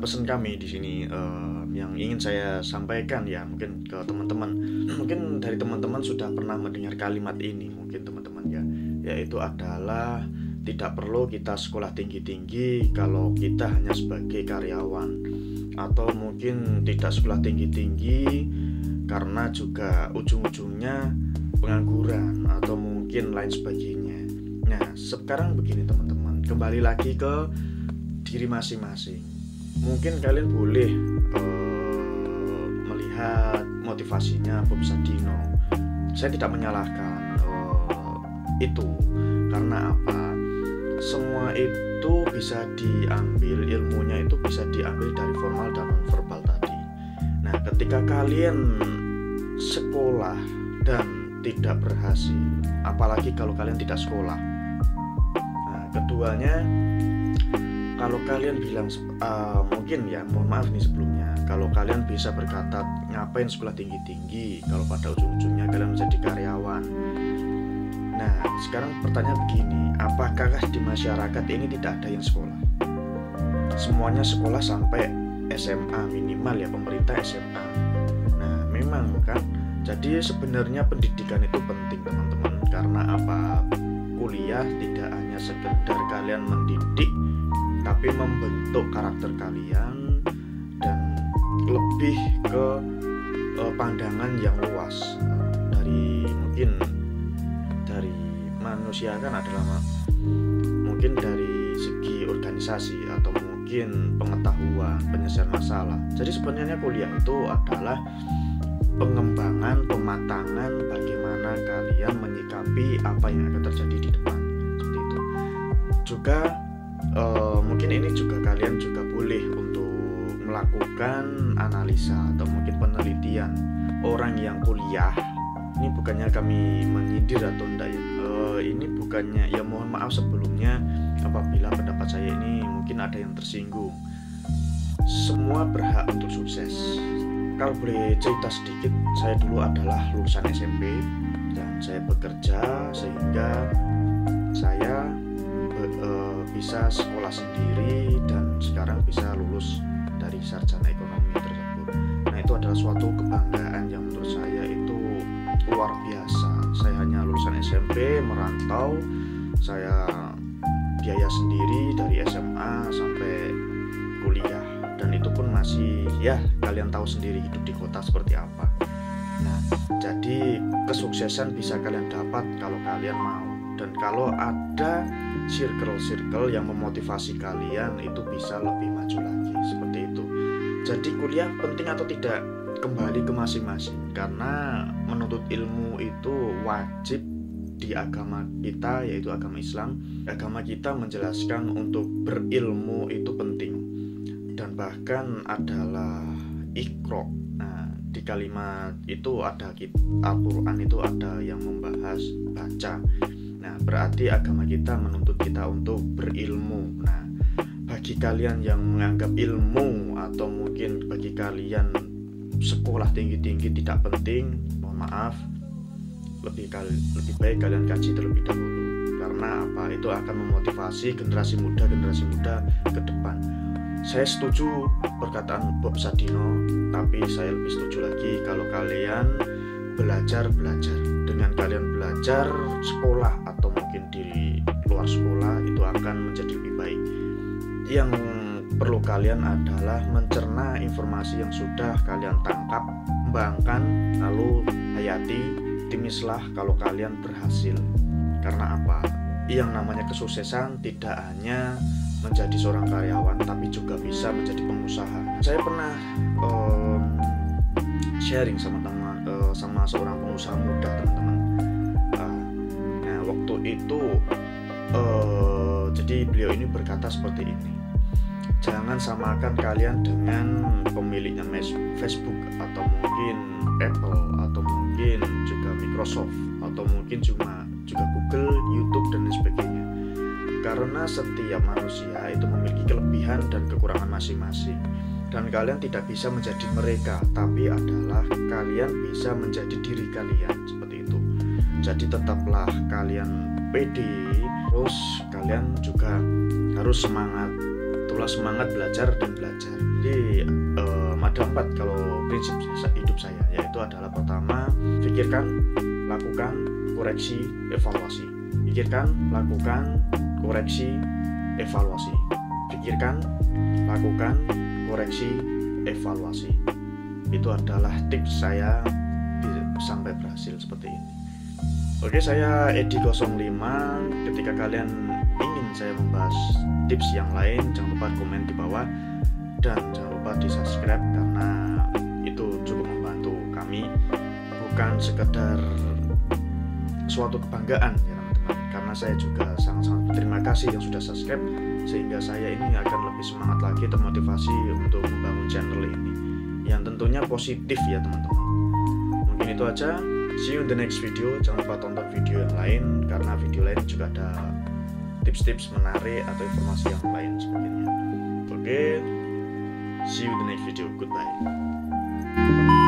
pesan kami di sini yang ingin saya sampaikan ya mungkin ke teman-teman. Mungkin dari teman-teman sudah pernah mendengar kalimat ini mungkin teman-teman ya, yaitu adalah tidak perlu kita sekolah tinggi-tinggi kalau kita hanya sebagai karyawan, atau mungkin tidak sekolah tinggi-tinggi karena juga ujung-ujungnya pengangguran atau mungkin lain sebagainya. Nah, sekarang begini teman-teman, kembali lagi ke diri masing-masing. Mungkin kalian boleh melihat motivasinya Bob Sadino. Saya tidak menyalahkan itu, karena apa? Semua itu bisa diambil, ilmunya itu bisa diambil dari formal dan non-verbal tadi. Nah, ketika kalian sekolah dan tidak berhasil, apalagi kalau kalian tidak sekolah. Nah, keduanya, kalau kalian bilang mungkin ya, mohon maaf nih sebelumnya, kalau kalian bisa berkata ngapain sekolah tinggi-tinggi kalau pada ujung-ujungnya kalian menjadi karyawan. Nah, sekarang pertanyaan begini, apakah di masyarakat ini tidak ada yang sekolah? Semuanya sekolah sampai SMA minimal ya, pemerintah SMA. Nah, memang kan, jadi sebenarnya pendidikan itu penting teman-teman. Karena apa? Kuliah tidak hanya sekedar kalian mendidik, tapi membentuk karakter kalian dan lebih ke pandangan yang luas dari mungkin dari manusia kan adalah mungkin dari segi organisasi atau mungkin pengetahuan, penyelesaian masalah. Jadi sebenarnya kuliah itu adalah pengembangan, pematangan bagaimana kalian menyikapi apa yang akan terjadi di depan, seperti itu. Juga mungkin ini juga kalian juga boleh untuk melakukan analisa atau mungkin penelitian orang yang kuliah. Ini bukannya kami menyindir atau enggak ya, ini bukannya ya, mohon maaf sebelumnya apabila pendapat saya ini mungkin ada yang tersinggung. Semua berhak untuk sukses. Kalau boleh cerita sedikit, saya dulu adalah lulusan SMP dan saya bekerja sehingga saya bisa sekolah sendiri dan sekarang bisa lulus dari sarjana ekonomi tersebut. Nah, itu adalah suatu kebanggaan yang menurut saya itu luar biasa. Saya hanya lulusan SMP, merantau, saya biaya sendiri dari SMA sampai kuliah, dan itu pun masih ya kalian tahu sendiri hidup di kota seperti apa. Nah, jadi kesuksesan bisa kalian dapat kalau kalian mau, dan kalau ada circle-circle yang memotivasi kalian itu bisa lebih maju lagi, seperti itu. Jadi kuliah penting atau tidak kembali ke masing-masing, karena menuntut ilmu itu wajib di agama kita, yaitu agama Islam. Agama kita menjelaskan untuk berilmu itu penting, dan bahkan adalah iqra. Nah, di kalimat itu ada Al-Quran itu ada yang membahas baca. Nah, berarti agama kita menuntut kita untuk berilmu. Nah, bagi kalian yang menganggap ilmu atau mungkin bagi kalian sekolah tinggi-tinggi tidak penting, mohon maaf, lebih baik kalian kaji terlebih dahulu. Karena apa? Itu akan memotivasi generasi muda ke depan. Saya setuju perkataan Bob Sadino, tapi saya lebih setuju lagi kalau kalian belajar. Dengan kalian belajar sekolah atau mungkin di luar sekolah itu akan menjadi lebih baik. Yang perlu kalian adalah mencerna informasi yang sudah kalian tangkap, kembangkan, lalu hayati, optimislah kalau kalian berhasil. Karena apa? Yang namanya kesuksesan tidak hanya menjadi seorang karyawan, tapi juga bisa menjadi pengusaha. Saya pernah sharing sama seorang pengusaha muda, teman-teman. Nah, waktu itu jadi beliau ini berkata seperti ini, jangan samakan kalian dengan pemiliknya Facebook atau mungkin Apple atau mungkin juga Microsoft atau mungkin juga Google, YouTube dan lain sebagainya. Karena setiap manusia itu memiliki kelebihan dan kekurangan masing-masing, dan kalian tidak bisa menjadi mereka, tapi adalah kalian bisa menjadi diri kalian, seperti itu. Jadi tetaplah kalian pede, terus kalian juga harus semangat itulah semangat belajar dan belajar. Jadi ada 4 kalau prinsip hidup saya, yaitu adalah pertama, pikirkan, lakukan, koreksi, evaluasi. Pikirkan, lakukan, koreksi, evaluasi. Pikirkan, lakukan, koreksi, evaluasi. Itu adalah tips saya sampai berhasil seperti ini. Oke, saya Edi05. Ketika kalian ingin saya membahas tips yang lain, jangan lupa komen di bawah dan jangan lupa di subscribe, karena itu cukup membantu kami, bukan sekedar suatu kebanggaan ya teman-teman, karena saya juga sangat-sangat berterima kasih yang sudah subscribe, sehingga saya ini akan lebih semangat lagi, termotivasi untuk membangun channel ini yang tentunya positif ya teman-teman. Mungkin itu aja, see you in the next video. Jangan lupa tonton video yang lain, karena video lain juga ada tips-tips menarik atau informasi yang lain sebagainya. Oke, see you in the next video. Goodbye.